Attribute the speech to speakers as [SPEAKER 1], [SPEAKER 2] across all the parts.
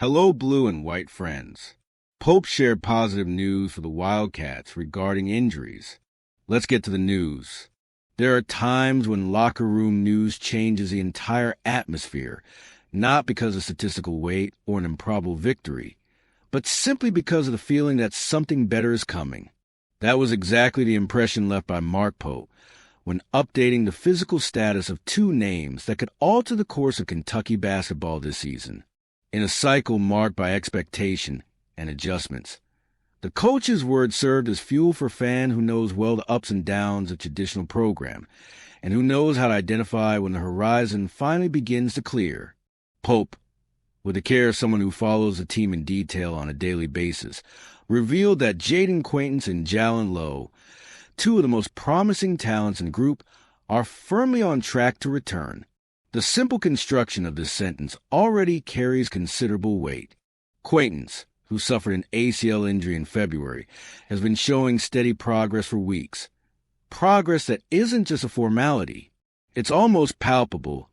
[SPEAKER 1] Hello, blue and white friends. Pope shared positive news for the Wildcats regarding injuries. Let's get to the news. There are times when locker room news changes the entire atmosphere, not because of statistical weight or an improbable victory, but simply because of the feeling that something better is coming. That was exactly the impression left by Mark Pope when updating the physical status of two names that could alter the course of Kentucky basketball this season. In a cycle marked by expectation and adjustments, the coach's words served as fuel for a fan who knows well the ups and downs of a traditional program and who knows how to identify when the horizon finally begins to clear. Pope, with the care of someone who follows the team in detail on a daily basis, revealed that Jaden Quaintance and Jalen Lowe, two of the most promising talents in the group, are firmly on track to return. The simple construction of this sentence already carries considerable weight. Quaintance, who suffered an ACL injury in February, has been showing steady progress for weeks. Progress that isn't just a formality. It's almost palpable.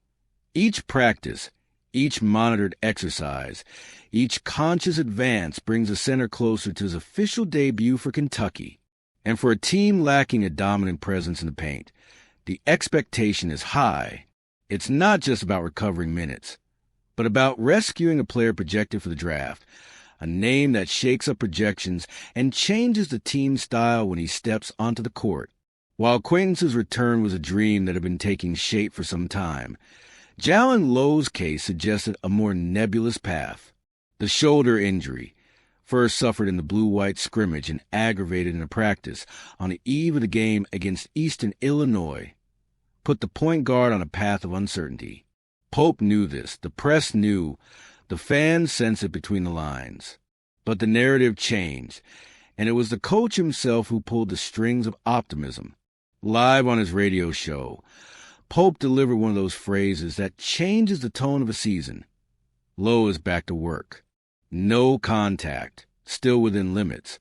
[SPEAKER 1] Each practice, each monitored exercise, each conscious advance brings a center closer to his official debut for Kentucky. And for a team lacking a dominant presence in the paint, the expectation is high. It's not just about recovering minutes, but about rescuing a player projected for the draft, a name that shakes up projections and changes the team's style when he steps onto the court. While Quaintance's return was a dream that had been taking shape for some time, Jalen Lowe's case suggested a more nebulous path. The shoulder injury, first suffered in the blue-white scrimmage and aggravated in a practice on the eve of the game against Eastern Illinois, put the point guard on a path of uncertainty. Pope knew this, the press knew, the fans sensed it between the lines. But the narrative changed, and it was the coach himself who pulled the strings of optimism. Live on his radio show, Pope delivered one of those phrases that changes the tone of a season. Lowe is back to work. No contact, still within limits,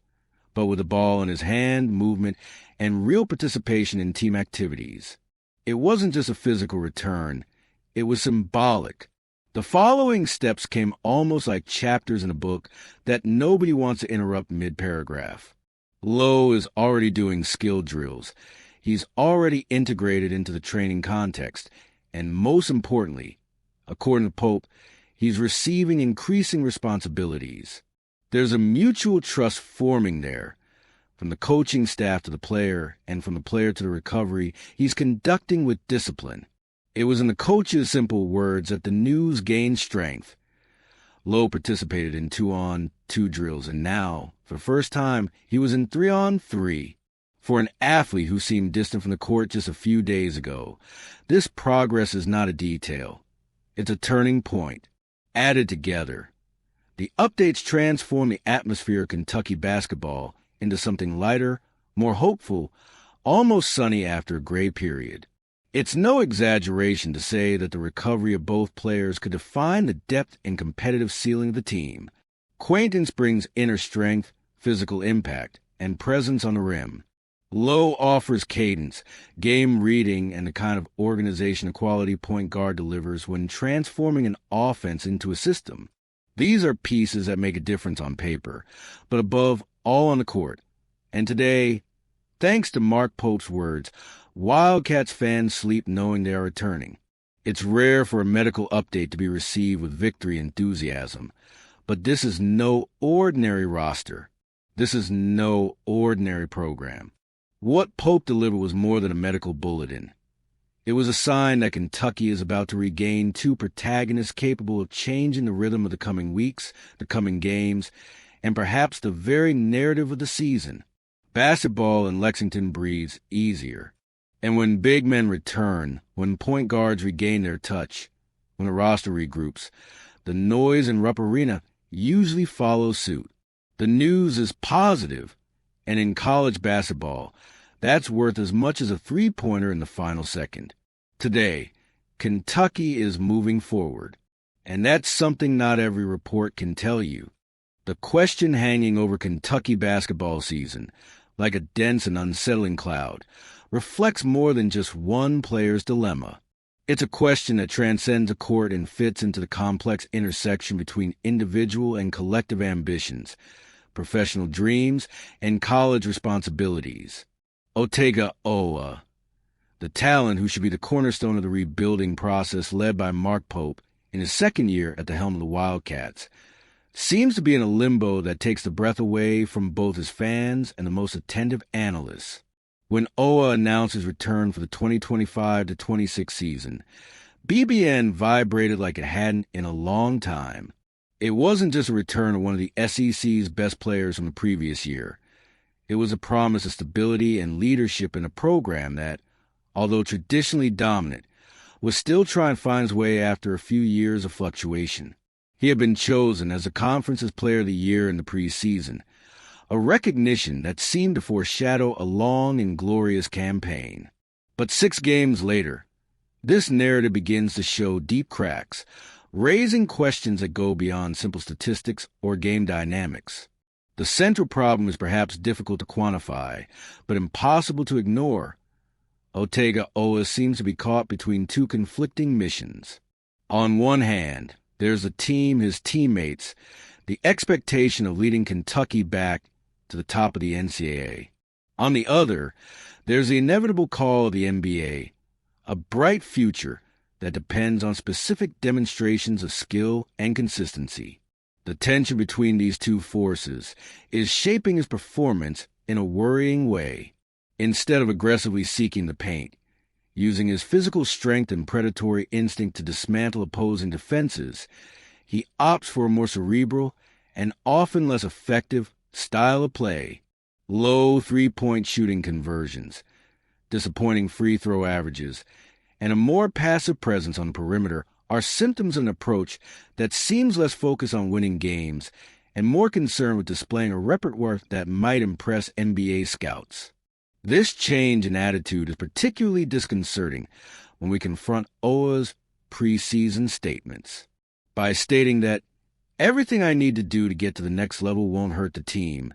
[SPEAKER 1] but with the ball in his hand, movement, and real participation in team activities. It wasn't just a physical return, it was symbolic. The following steps came almost like chapters in a book that nobody wants to interrupt mid-paragraph. Lowe is already doing skill drills. He's already integrated into the training context, and most importantly, according to Pope, he's receiving increasing responsibilities. There's a mutual trust forming there. From the coaching staff to the player, and from the player to the recovery, he's conducting with discipline. It was in the coach's simple words that the news gained strength. Lowe participated in 2-on-2 drills, and now, for the first time, he was in 3-on-3. For an athlete who seemed distant from the court just a few days ago, this progress is not a detail. It's a turning point. Added together, the updates transform the atmosphere of Kentucky basketball into something lighter, more hopeful, almost sunny after a gray period. It's no exaggeration to say that the recovery of both players could define the depth and competitive ceiling of the team. Quaintance brings inner strength, physical impact, and presence on the rim. Lowe offers cadence, game reading, and the kind of organization a quality point guard delivers when transforming an offense into a system. These are pieces that make a difference on paper, but above all on the court. And today, thanks to Mark Pope's words, Wildcats fans sleep knowing they are returning. It's rare for a medical update to be received with victory enthusiasm, but this is no ordinary roster. This is no ordinary program. What Pope delivered was more than a medical bulletin. It was a sign that Kentucky is about to regain two protagonists capable of changing the rhythm of the coming weeks, the coming games, and perhaps the very narrative of the season. Basketball in Lexington breathes easier. And when big men return, when point guards regain their touch, when the roster regroups, the noise in Rupp Arena usually follows suit. The news is positive, and in college basketball, that's worth as much as a three-pointer in the final second. Today, Kentucky is moving forward, and that's something not every report can tell you. The question hanging over Kentucky basketball season, like a dense and unsettling cloud, reflects more than just one player's dilemma. It's a question that transcends a court and fits into the complex intersection between individual and collective ambitions, professional dreams, and college responsibilities. Otega OA, the talent who should be the cornerstone of the rebuilding process led by Mark Pope in his second year at the helm of the Wildcats, seems to be in a limbo that takes the breath away from both his fans and the most attentive analysts. When OA announced his return for the 2025-26 season, BBN vibrated like it hadn't in a long time. It wasn't just a return of one of the SEC's best players from the previous year. It was a promise of stability and leadership in a program that, although traditionally dominant, was still trying to find its way after a few years of fluctuation. He had been chosen as the conference's Player of the Year in the preseason, a recognition that seemed to foreshadow a long and glorious campaign. But 6 games later, this narrative begins to show deep cracks, raising questions that go beyond simple statistics or game dynamics. The central problem is perhaps difficult to quantify, but impossible to ignore. Otega OA seems to be caught between 2 conflicting missions. On one hand, there's the team, his teammates, the expectation of leading Kentucky back to the top of the NCAA. On the other, there's the inevitable call of the NBA, a bright future that depends on specific demonstrations of skill and consistency. The tension between these 2 forces is shaping his performance in a worrying way. Instead of aggressively seeking the paint, using his physical strength and predatory instinct to dismantle opposing defenses, he opts for a more cerebral and often less effective style of play. Low three-point shooting conversions, disappointing free throw averages, and a more passive presence on the perimeter are symptoms of an approach that seems less focused on winning games and more concerned with displaying a repertoire that might impress NBA scouts. This change in attitude is particularly disconcerting when we confront OA's preseason statements. By stating that everything I need to do to get to the next level won't hurt the team,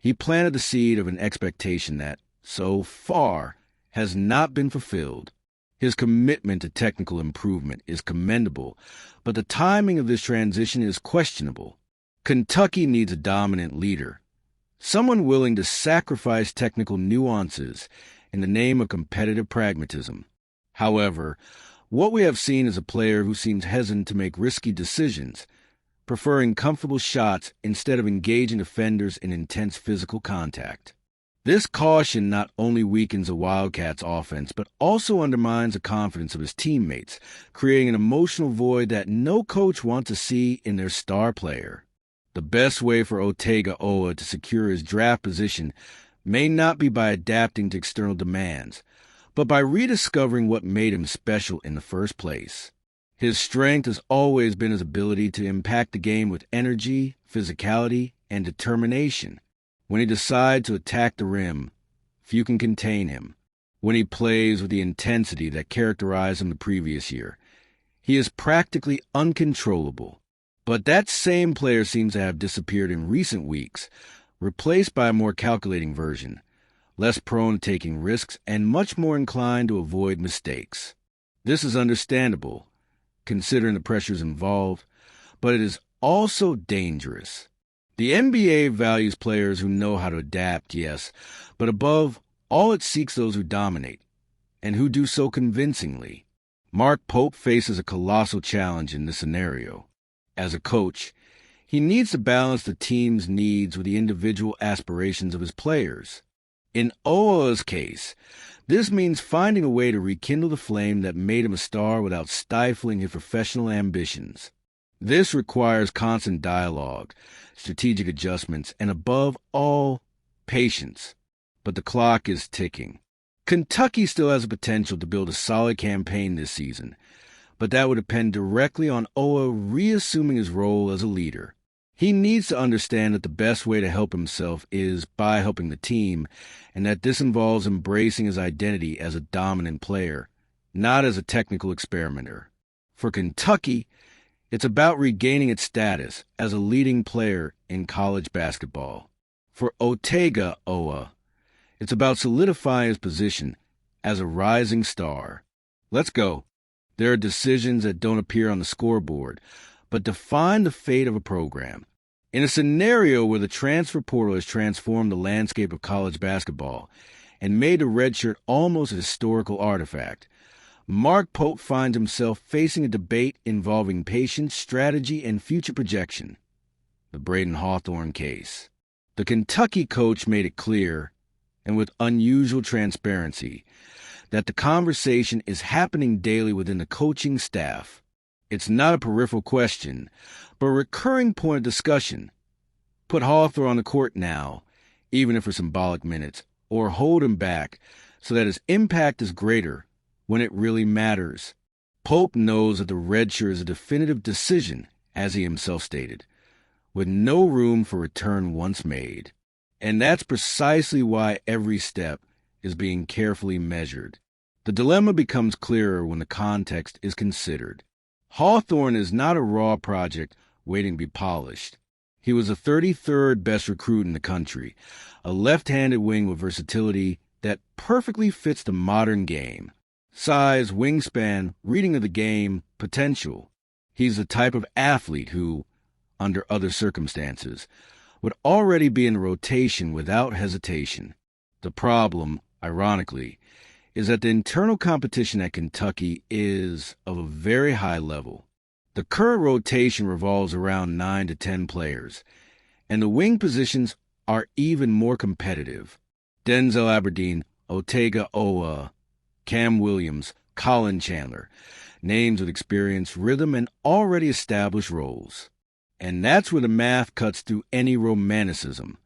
[SPEAKER 1] he planted the seed of an expectation that, so far, has not been fulfilled. His commitment to technical improvement is commendable, but the timing of this transition is questionable. Kentucky needs a dominant leader, someone willing to sacrifice technical nuances in the name of competitive pragmatism. However, what we have seen is a player who seems hesitant to make risky decisions, preferring comfortable shots instead of engaging defenders in intense physical contact. This caution not only weakens the Wildcats' offense, but also undermines the confidence of his teammates, creating an emotional void that no coach wants to see in their star player. The best way for Otega OA to secure his draft position may not be by adapting to external demands, but by rediscovering what made him special in the first place. His strength has always been his ability to impact the game with energy, physicality, and determination. When he decides to attack the rim, few can contain him. When he plays with the intensity that characterized him the previous year, he is practically uncontrollable. But that same player seems to have disappeared in recent weeks, replaced by a more calculating version, less prone to taking risks and much more inclined to avoid mistakes. This is understandable, considering the pressures involved, but it is also dangerous. The NBA values players who know how to adapt, yes, but above all it seeks those who dominate, and who do so convincingly. Mark Pope faces a colossal challenge in this scenario. As a coach, he needs to balance the team's needs with the individual aspirations of his players. In OA's case, this means finding a way to rekindle the flame that made him a star without stifling his professional ambitions. This requires constant dialogue, strategic adjustments, and above all, patience. But the clock is ticking. Kentucky still has the potential to build a solid campaign this season, but that would depend directly on OA reassuming his role as a leader. He needs to understand that the best way to help himself is by helping the team, and that this involves embracing his identity as a dominant player, not as a technical experimenter. For Kentucky, it's about regaining its status as a leading player in college basketball. For Otega OA, it's about solidifying his position as a rising star. Let's go. There are decisions that don't appear on the scoreboard, but define the fate of a program. In a scenario where the transfer portal has transformed the landscape of college basketball and made the redshirt almost a historical artifact, Mark Pope finds himself facing a debate involving patience, strategy, and future projection. The Braden Hawthorne case. The Kentucky coach made it clear, and with unusual transparency, that the conversation is happening daily within the coaching staff. It's not a peripheral question, but a recurring point of discussion. Put Hawthorne on the court now, even if for symbolic minutes, or hold him back so that his impact is greater when it really matters. Pope knows that the redshirt is a definitive decision, as he himself stated, with no room for return once made. And that's precisely why every step is being carefully measured. The dilemma becomes clearer when the context is considered. Hawthorne is not a raw project waiting to be polished. He was the 33rd best recruit in the country, a left-handed wing with versatility that perfectly fits the modern game. Size, wingspan, reading of the game, potential. He's the type of athlete who, under other circumstances, would already be in rotation without hesitation. The problem, ironically, is that the internal competition at Kentucky is of a very high level. The current rotation revolves around 9 to 10 players, and the wing positions are even more competitive. Denzel Aberdeen, Otega OA, Cam Williams, Colin Chandler, names with experience, rhythm, and already established roles. And that's where the math cuts through any romanticism.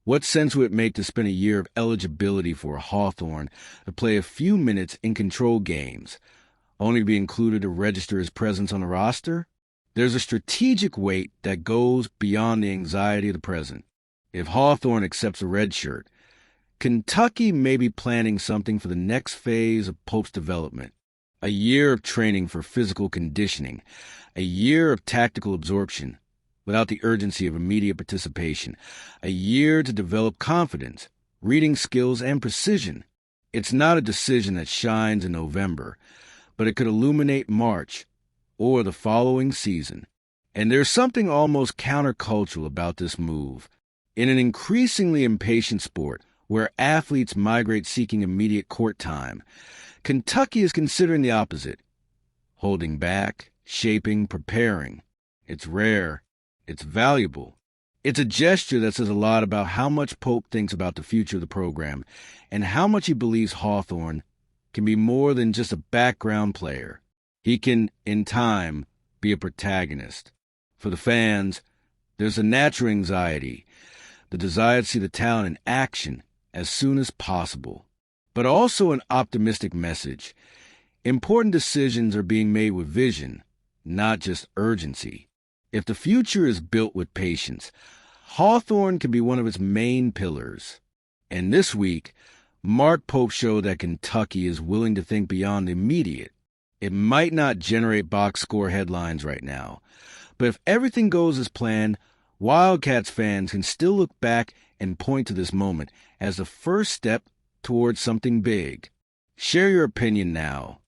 [SPEAKER 1] What sense would it make to spend a year of eligibility for a Hawthorne to play a few minutes in control games, only to be included to register his presence on the roster? There's a strategic weight that goes beyond the anxiety of the present. If Hawthorne accepts a red shirt, Kentucky may be planning something for the next phase of Pope's development. A year of training for physical conditioning, a year of tactical absorption, without the urgency of immediate participation, a year to develop confidence, reading skills, and precision. It's not a decision that shines in November, but it could illuminate March or the following season. And there's something almost countercultural about this move. In an increasingly impatient sport, where athletes migrate seeking immediate court time, Kentucky is considering the opposite. Holding back, shaping, preparing. It's rare. It's valuable. It's a gesture that says a lot about how much Pope thinks about the future of the program and how much he believes Hawthorne can be more than just a background player. He can, in time, be a protagonist. For the fans, there's a natural anxiety, the desire to see the talent in action as soon as possible, but also an optimistic message. Important decisions are being made with vision, not just urgency. If the future is built with patience, Hawthorne can be one of its main pillars. And this week, Mark Pope showed that Kentucky is willing to think beyond the immediate. It might not generate box score headlines right now, but if everything goes as planned, Wildcats fans can still look back and point to this moment as the first step towards something big. Share your opinion now.